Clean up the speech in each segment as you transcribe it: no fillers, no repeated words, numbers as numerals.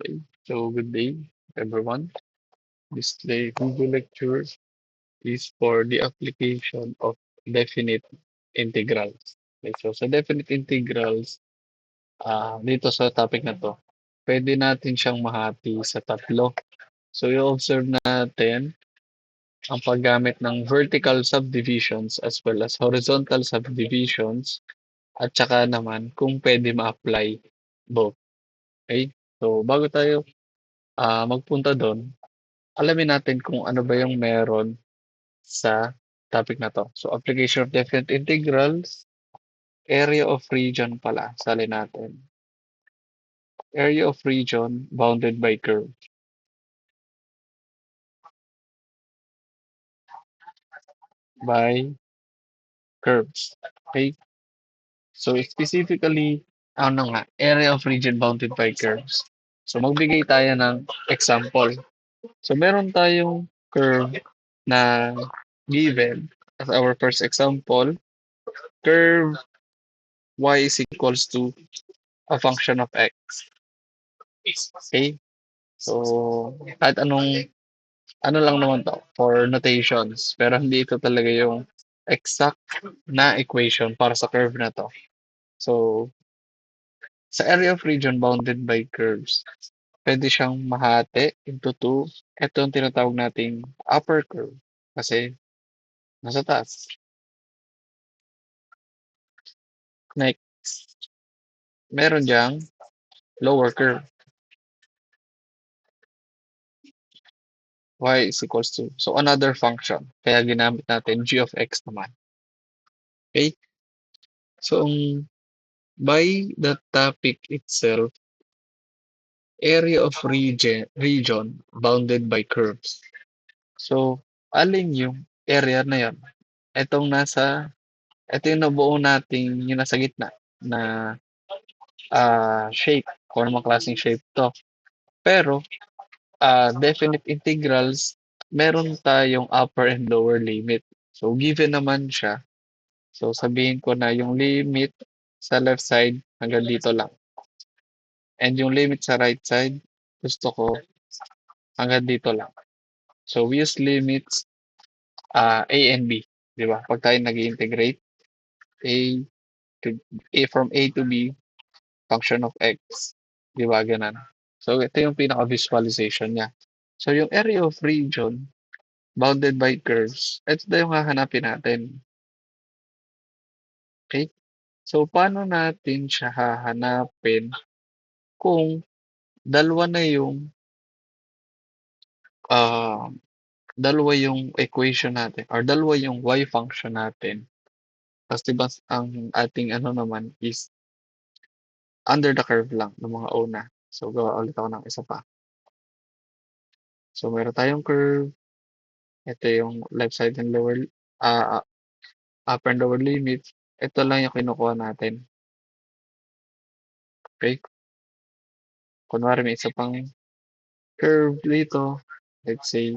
Okay. So good day, everyone. This day Google lecture is for the application of definite integrals. Okay, so sa definite integrals, dito sa topic na to, pwede natin siyang mahati sa tatlo. So i-observe natin ang paggamit ng vertical subdivisions as well as horizontal subdivisions at saka naman kung pwede ma-apply both. Okay? So bago tayo magpunta doon, alamin natin kung ano ba yung meron sa topic na 'to. So, application of definite integrals, area of region pala, salin natin. Area of region bounded by curve, by curves. Okay? So, specifically, ano nga, area of region bounded by curves. So, magbigay tayo ng example. So, meron tayong curve na given as our first example, curve y is equals to a function of x. Okay? So, kahit anong ano lang naman 'to, for notations. Pero hindi ito talaga yung exact na equation para sa curve na 'to. So, sa area of region bounded by curves, pwede siyang mahati into two. Ito yung tinatawag nating upper curve kasi nasa taas. Next, meron diyang lower curve. Y is equals to. So, another function. Kaya ginamit natin g of x naman. Okay? So, by the topic itself, area of region bounded by curves. So, alin yung area na yan? Ito yung nabuo nating yung nasa gitna na shape, kung anong klaseng shape to. Pero, definite integrals, meron tayong upper and lower limit. So, given naman siya. So, sabihin ko na yung limit sa left side hanggang dito lang. And yung limit sa right side, gusto ko hanggang dito lang. So, we use limits A and B, 'di ba? Pag tayo nag-integrate A to from A to B, function of x, 'di ba ganun? So, ito yung pinaka-visualization niya. So, yung area of region bounded by curves, ito na yung hahanapin natin. Okay? So, paano natin siya hahanapin kung dalawa na yung ah, dalawa yung equation natin or dalawa yung y function natin. Tapos 'di ba ang ating ano naman is under the curve lang ng mga una. So, gawa ulit ako ng isa pa. So, meron tayong curve. Ito yung left side and ah, upper and lower limits. Ito lang yung kinukuha natin. Okay? Kunwari may isa pang curve dito. Let's say,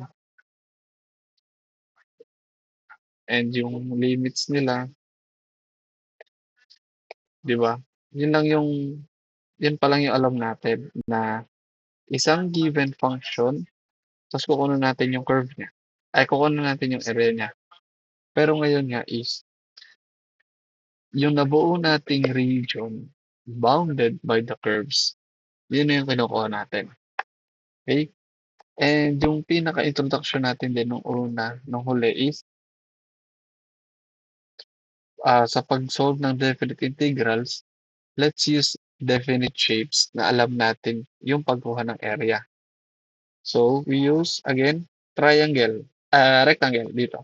and yung limits nila, di ba? Yun pa lang yung alam natin na isang given function, tapos kukunin natin yung curve niya. Ay, kukunin natin yung area niya. Pero ngayon nga is, yung nabuo nating region bounded by the curves, yun na yung kinukuha natin. Okay? And yung pinaka-introduction natin din nung una, nung huli is sa pag-solve ng definite integrals, let's use definite shapes na alam natin yung pagkuha ng area. So, we use, again, rectangle dito.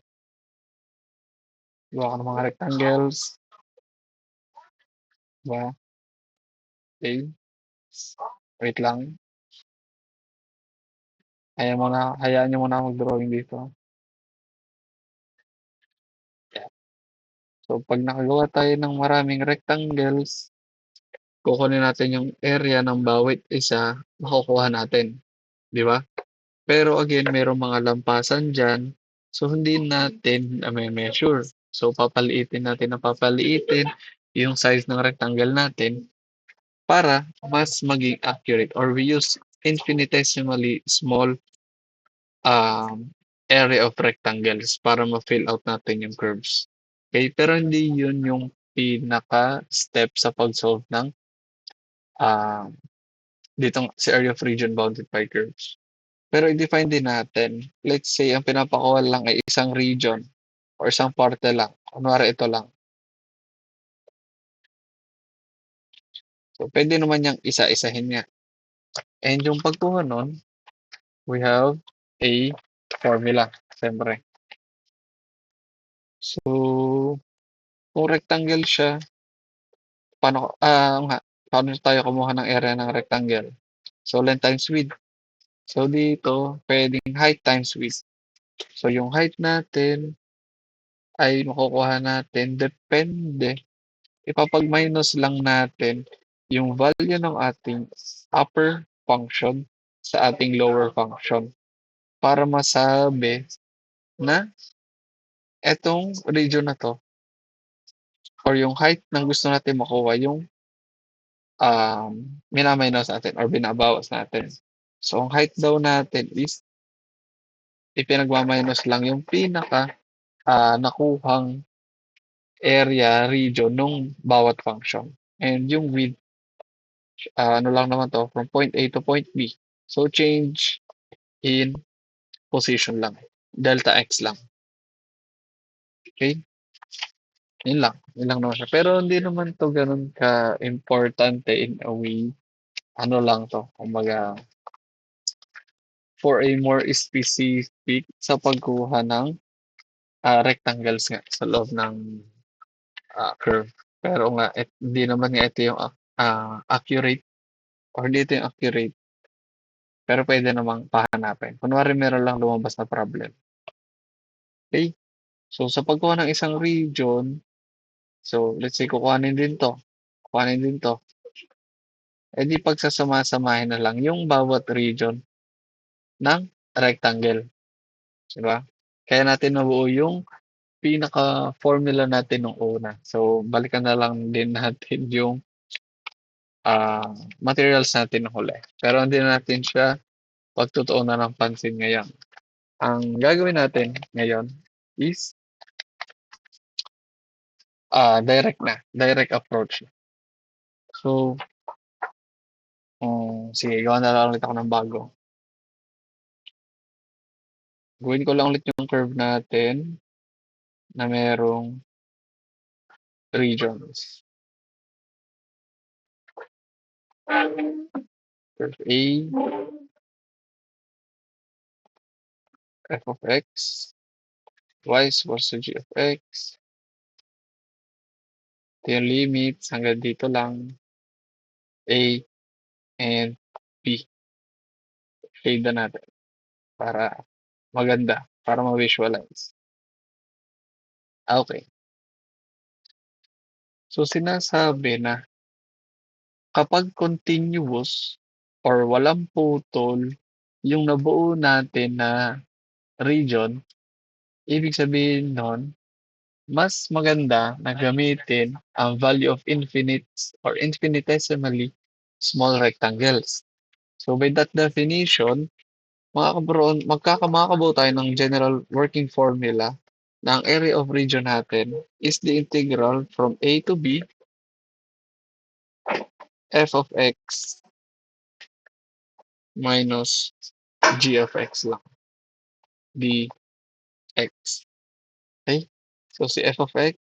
Gawa ko ng mga rectangles. Diba? Okay. Wait lang. Hayaan nyo muna mag-drawing dito. So, pag nakagawa tayo ng maraming rectangles, kukunin natin yung area ng bawat isa, makukuha natin. Di ba? Pero again, mayroong mga lampasan dyan. So, hindi natin may measure. So, papaliitin natin na papaliitin yung size ng rectangle natin para mas maging accurate or we use infinitesimally small area of rectangles para ma-fill out natin yung curves. Okay, pero hindi yun yung pinaka-step sa pag-solve ng ah, ditong sa area of region bounded by curves. Pero i-define din natin, let's say ang pinapakuha lang ay isang region or isang parte lang. Kunwari ito lang. So, pwede naman niyang isa-isahin niya. And yung pagkuha nun, we have a formula, siyempre. So, kung rectangle siya, paano tayo kumuha ng area ng rectangle? So, length times width. So, dito, pwedeng height times width. So, yung height natin ay makukuha natin depende. Ipapag-minus lang natin yung value ng ating upper function sa ating lower function para masabi na etong region na 'to or yung height ng gusto natin makuha yung, mina-minus natin or binabawas natin. So, ang height daw natin is ipinagma-minus lang yung pinaka, nakuhang area, region nung bawat function. And yung width, ano lang naman 'to, from point A to point B. So, change in position lang, delta x lang, okey? Yun lang naman siya. Pero hindi naman 'to gano'n ka-importante in a way, ano lang 'to, kumbaga for a more specific sa pagkuha ng, rectangles nga sa loob ng, curve. Pero nga hindi naman nga ito yung, accurate or hindi ito yung accurate, pero puwede namang pahanapin. Kunwari meron lang lumabas na problem, okey? So, sa pagkuha ng isang region, so let's say kukuhanin din 'to, eh, di pagsasama-samahin na lang yung bawat region ng rectangle, 'di ba? Kaya natin nabuo yung pinaka-formula natin nung una. So, balikan na lang din natin yung, materials natin nung huli. Pero hindi na natin siya pagtutuunan ng pansin ngayon. Ang gagawin natin ngayon is, direct approach. So, sige gawa na lang ulit ako ng bago. Gawin ko lang ulit yung curve natin na merong regions. Curve A, f of x, y is equals to g of x. Ito yung limits hanggang dito lang. A and B. Shade na natin para maganda, para ma-visualize. Okay. So, sinasabi na kapag continuous or walang putol yung nabuo natin na region, ibig sabihin nun, mas maganda na gamitin ang value of infinite or infinitesimally small rectangles. So, by that definition, makakabuo tayo ng general working formula na ang area of region natin is the integral from A to B f of x minus g of x lang dx. Okay? So, si f of x,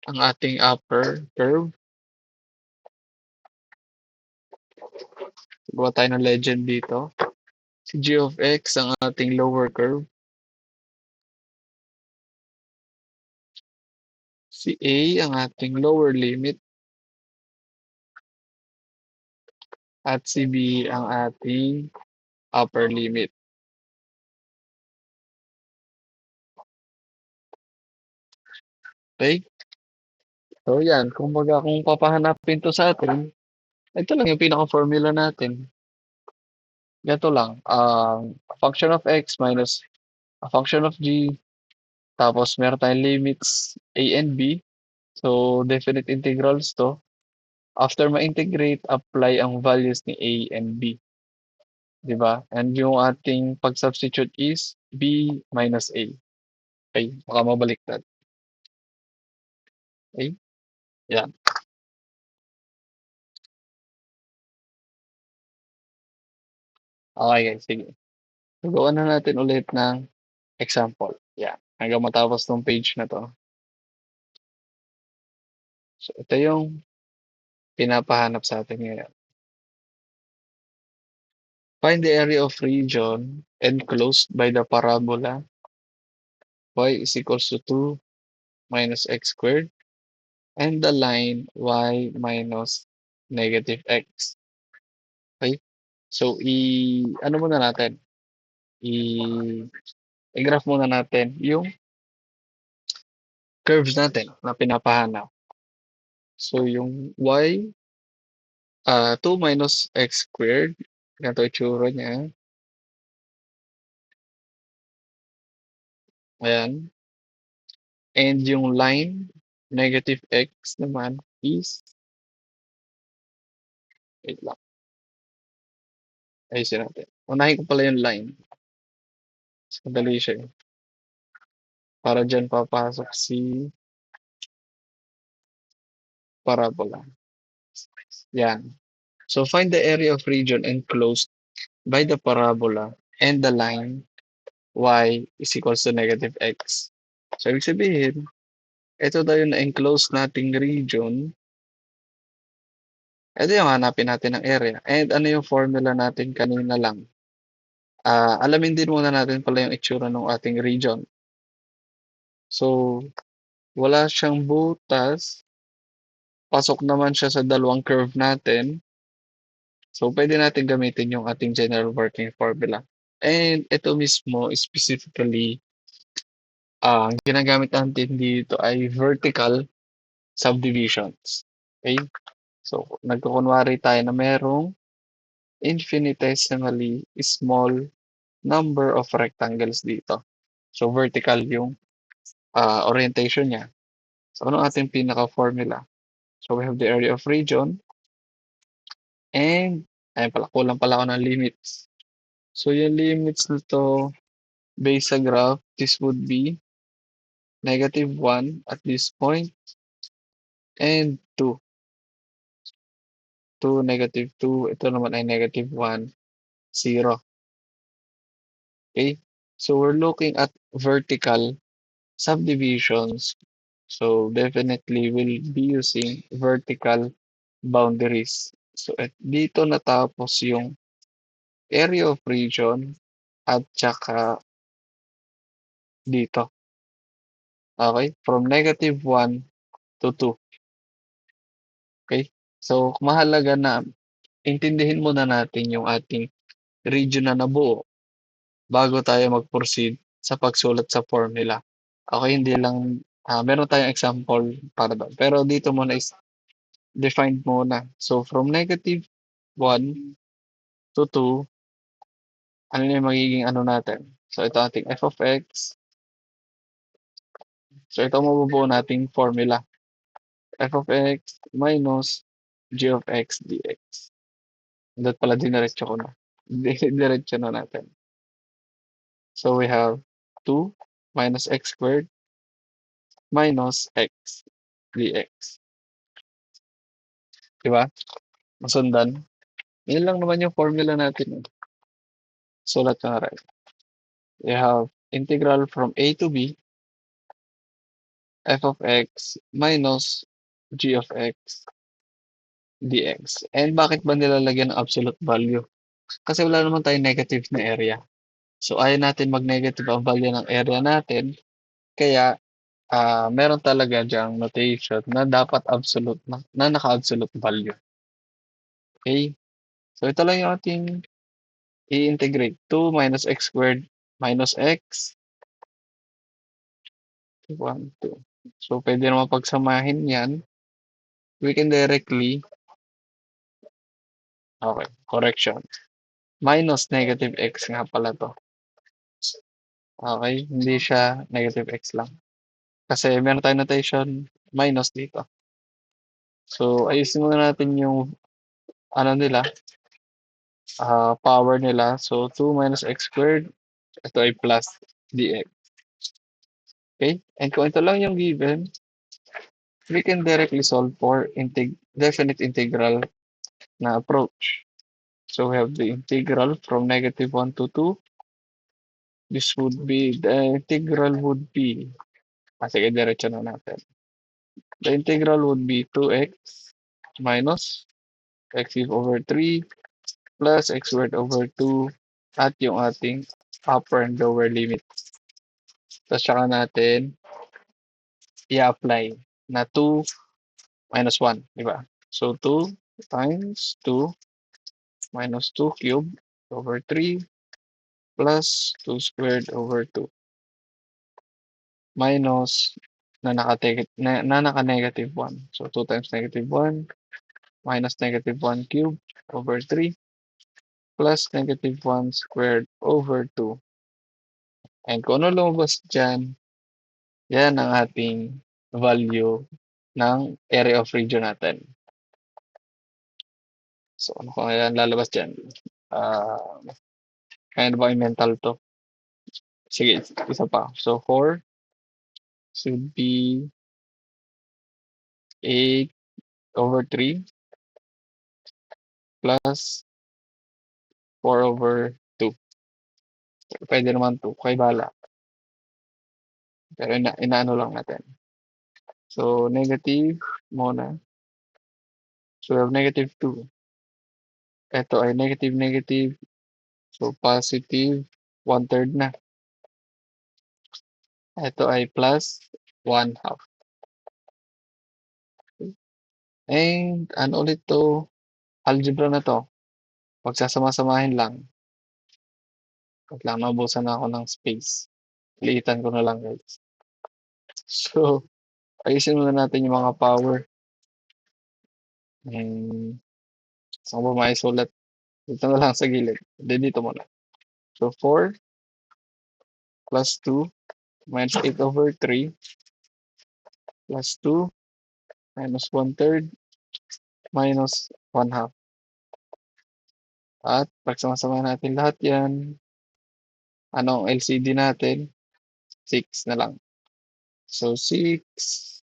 ang ating upper curve. Gawa tayo ng legend dito. Si g of x, ang ating lower curve. Si a, ang ating lower limit. At si b, ang ating upper limit. Okay? So, yan. Kumbaga, kung papahanapin to sa atin, ito lang yung pinaka-formula natin. Ganito lang. A function of x minus a function of g. Tapos, meron tayong limits a and b. So, definite integrals to. After ma-integrate, apply ang values ni a and b. 'di ba? And yung ating pag-substitute is B minus A. Okay, baka mabaliktad. Okay, yan. Okay, guys, sige. Gawa na natin ulit ng example. Yan, hanggang matapos 'tong page na 'to. So, ito yung pinapahanap sa atin ngayon. Find the area of region enclosed by the parabola y is equals to 2 minus x squared and the line y minus negative x. Okay? So, ano muna natin? I, i-graph muna natin yung curves natin na pinapahanap. So, yung y, 2 minus x squared, ganito itsura niya. Ayan. And yung line, negative x naman is, wait lang, ayusin natin. Unahin ko pala yung line. Madali siya eh. Para dyan papasok si parabola. Yan. So find the area of region enclosed by the parabola and the line y is equals to negative x. So ibig sabihin, ito daw yung na-enclose nating region. Ito yung hanapin natin ng area. And ano yung formula natin kanina lang? Alamin din muna natin pala yung itsura ng ating region. So, wala siyang butas. Pasok naman siya sa dalawang curve natin. So, pwede natin gamitin yung ating general working formula. And ito mismo, specifically, ang ginagamit natin dito ay vertical subdivisions. Okay? So, nagkukunwari tayo na merong infinitesimally small number of rectangles dito. So, vertical yung orientation niya. So, ano ating pinaka-formula? So, we have the area of region and ayun pala, kulang pala ako ng limits. So, yung limits nito based sa graph, this would be -1 at this point and 2. 2, -2. Ito naman ay -1, 0. Okay? So, we're looking at vertical subdivisions. So, definitely we'll be using vertical boundaries. So, dito natapos yung area of region at saka dito. Okay? From -1 to 2. Okay? So, mahalaga na intindihin muna natin yung ating region na nabuo bago tayo mag-proceed sa pagsulat sa formula. Okay, hindi lang, meron tayong example para doon. Pero dito muna is defined muna. So, from -1 to 2, ano na yung magiging ano natin? So, ito ating f of x. So, ito mabubuo nating formula. F of x minus g of x dx. Dapat pala diniretso ko na. Diretso na natin. So, we have 2 minus x squared minus x dx. Diba? Masundan. Yun lang naman yung formula natin. Sulat na rin. We have integral from a to b f of x minus g of x dx. And bakit ba nilalagyan ng absolute value? Kasi wala naman tayong negative na area. So, ayaw natin mag-negative ang value ng area natin. Kaya, meron talaga diyang notation na dapat absolute na naka-absolute value. Okay? So, ito lang yung ating i-integrate. 2 minus x squared minus x. 1, 2. So, pwede naman pagsamahin yan. We can directly, okay, correction. Minus negative x nga pala to. Okay, hindi siya negative x lang. Kasi meron tayong notation minus dito. So, ayusin muna natin yung ano nila, power nila. So, 2 minus x squared, ito ay plus dx. Okay? And kung ito lang yung given, we can directly solve for definite integral na approach. So, we have the integral from -1 to 2. This would be, the integral would be, sige, diretso na natin. The integral would be 2x minus x cubed over 3 plus x squared over 2 at yung ating upper and lower limit. Tapos saka natin i-apply na 2 minus 1, di ba? So 2 times 2 minus 2 cubed over 3 plus 2 squared over 2 minus na naka-negative 1. So 2 times -1 minus -1 cubed over 3 plus -1 squared over 2. And kung ano lumabas dyan, yan ang ating value ng area of region natin. So, ano kaya lalabas dyan? Kaya na ba yung mental to? Sige, isa pa. So, 4 should be 8 over 3 plus 4 over 2. Pwede naman 2. Kay bala. Pero inaano lang natin. So, negative muna. So, we have -2. Ito ay negative, negative. So, positive 1/3 na. Ito ay plus 1/2. And ano ulit to? Algebra na to. Pagsasama-samahin lang. Wait lang, naubusan na ako ng space. Liitan ko na lang guys. So, ayusin muna natin yung mga power. And saan ba maisulat? Dito na lang sa gilid. Hindi, dito muna. So, 4 plus 2 minus 8 over 3 plus 2 minus 1/3 minus 1/2. At pagsama-sama natin lahat yan, anong LCD natin? 6 na lang. So, 6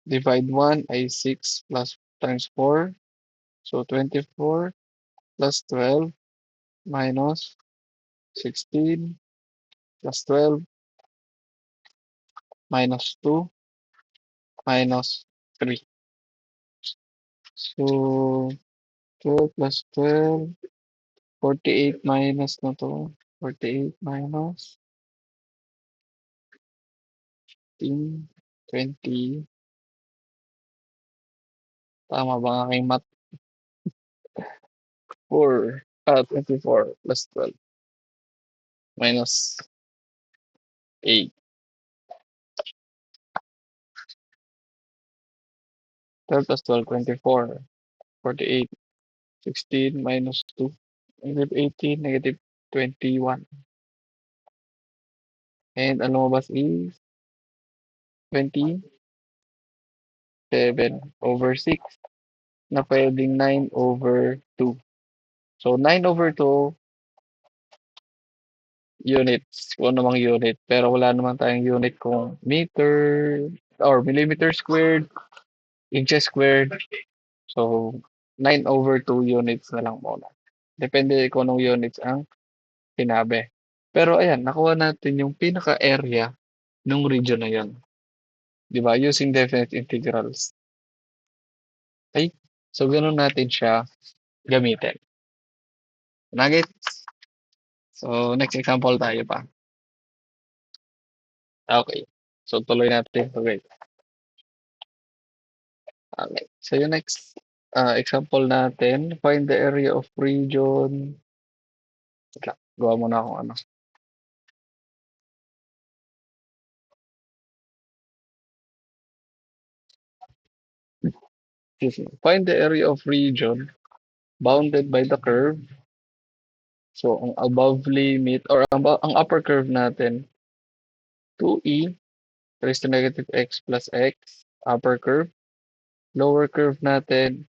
divide 1 ay 6 plus times 4. So, 24 plus 12 minus 16 plus 12 minus 2 minus 3. So, 12 plus 12, 48 minus na to. 48 minus 15, 20. Tama ba ang aking math? 24 plus 12 minus 8. 12 plus 12, 24. 48. 16 minus 2. -18, -21. And ang lumabas is 27 over 6 na pwedeng 9 over 2. So, 9 over 2 units, kung namang unit. Pero wala naman tayong unit kung meter or millimeter squared, inches squared. So, 9 over 2 units na lang muna. Depende kung anong units ang sinabi. Pero ayan, nakuha natin yung pinaka-area ng region na yun. Di ba? Using definite integrals. Okay? So, ganun natin siya gamitin. Nuggets? So, next example tayo pa. Okay. So, tuloy natin. Okay. Okay. So, yung next example natin, find the area of region. Wait lang. Gawa muna akong ano. Excuse me. Find the area of region bounded by the curve. So, ang above limit or ang upper curve natin, 2e raised to negative x plus x, upper curve. Lower curve natin,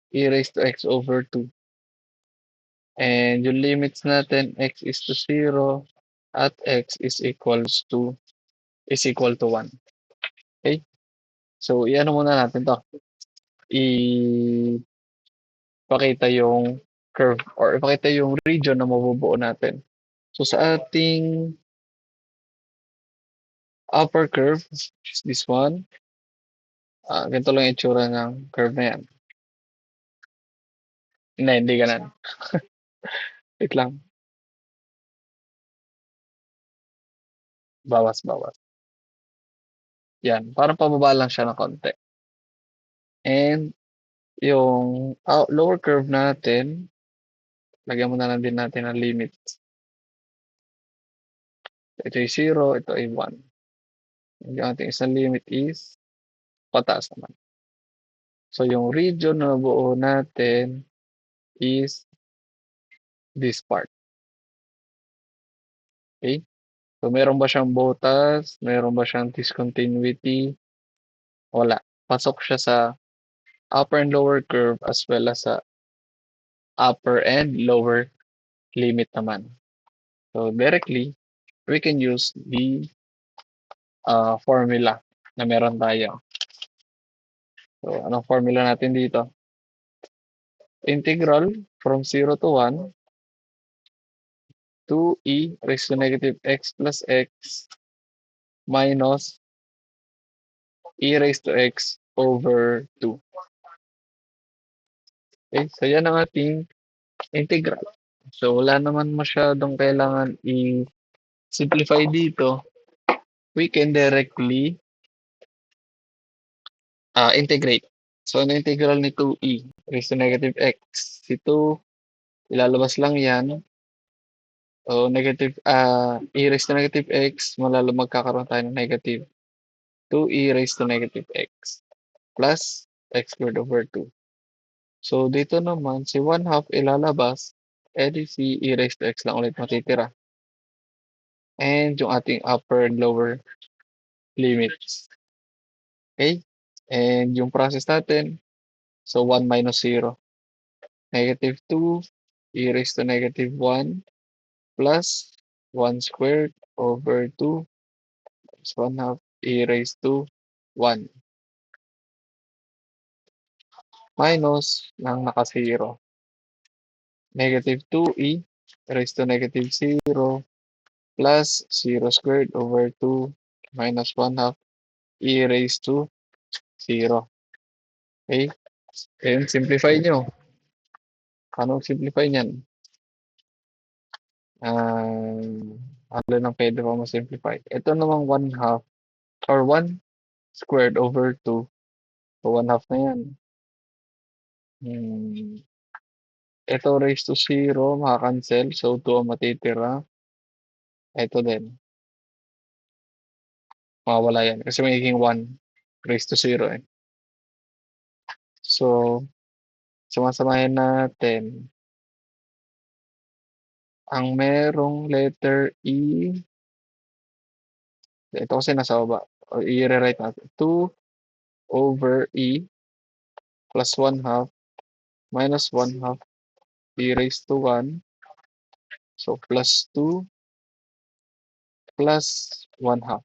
e raised to x over 2. And yung limits natin, x is to 0 at x is equal to 1. Okay? So, i-ano muna natin to. Ipakita yung curve or ipakita yung region na mabubuo natin. So, sa ating upper curve, which is this one, ganito lang yung itsura ng curve na yan. Hindi ganun. Wait lang. Bawas. Yan. Parang pababa lang siya ng konti. And yung lower curve natin, lagyan muna lang din natin ang limit. Ito ay 0, ito ay 1. Yung ating isang limit is pataas naman. So yung region na buo natin is this part. Okay? So meron ba siyang butas? Meron ba siyang discontinuity? Wala. Pasok siya sa upper and lower curve as well as sa upper and lower limit naman. So directly, we can use the formula na meron tayo. So anong formula natin dito? Integral from 0 to 1 to e raised to negative x plus x minus e raised to x over 2. Okay, so yan ang ating integral. So wala naman masyadong kailangan i-simplify dito. We can directly integrate. So ano integral ni 2e raised to negative x? Si 2, ilalabas lang yan. So negative, e raised to negative x, magkakaroon tayo ng negative 2e raised to negative x plus x squared over 2. So dito naman, si 1 half ilalabas, edi si e raised to x lang ulit matitira. And yung ating upper and lower limits. Okay? And yung process natin, so 1 minus 0. Negative 2 e raised to negative 1 plus 1 squared over 2 is 1 half e raised to 1 minus ng naka-0. Negative 2e raised to negative 0 plus 0 squared over 2 minus 1 half e raised to 0. Okay? Then simplify nyo. Anong simplify niyan? Ano lang pwede pa mo-simplify. Ito namang 1 half or 1 squared over 2. So 1 half na yan. Ito raised to 0, makakancel. So 2 ang matitira. Ito din. Mawawala yan. Kasi magiging 1 raised to 0 eh. So, sumasamahin natin. Ang merong letter E. Ito kasi nasa baba. O i-rewrite natin. 2 over E plus 1 half minus 1 half e raised to 1. So, plus 2 plus 1 half.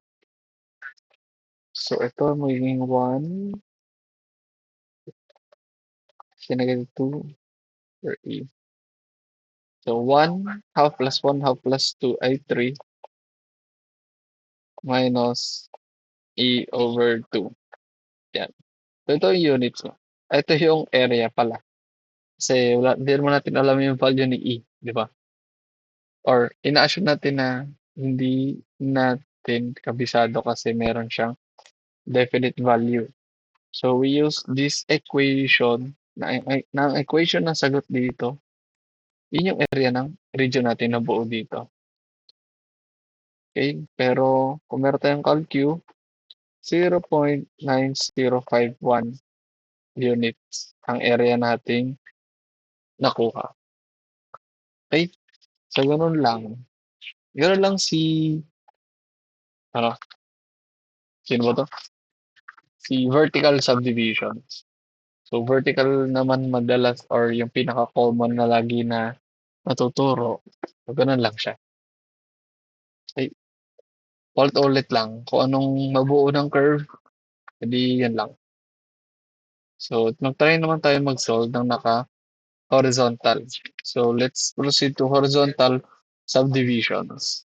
So, ito magiging 1. Kasi negative 2 over E. So, 1 half plus 1 half plus 2 ay 3 minus E over 2. Yan. So, ito yung units mo. Ito yung area pala. Kasi hindi naman natin alam yung value ni E, di ba? Or ina-assume natin na hindi natin kabisado kasi meron siyang definite value. So we use this equation na equation na sagot dito. Yun yung area ng region natin na buo dito. Okay? Pero kung meron tayong calcu, 0.9051 units ang area nating nakuha. Okay? So, ganun lang. Ganun lang ano, sino ba to? Si vertical subdivisions. So, vertical naman madalas or yung pinaka-common na lagi na natuturo. So, ganun lang siya. Ay, paulit-ulit lang. Kung anong mabuo ng curve, edi yan lang. So, mag-try naman tayo mag-solve ng naka-horizontal. So, let's proceed to horizontal subdivisions.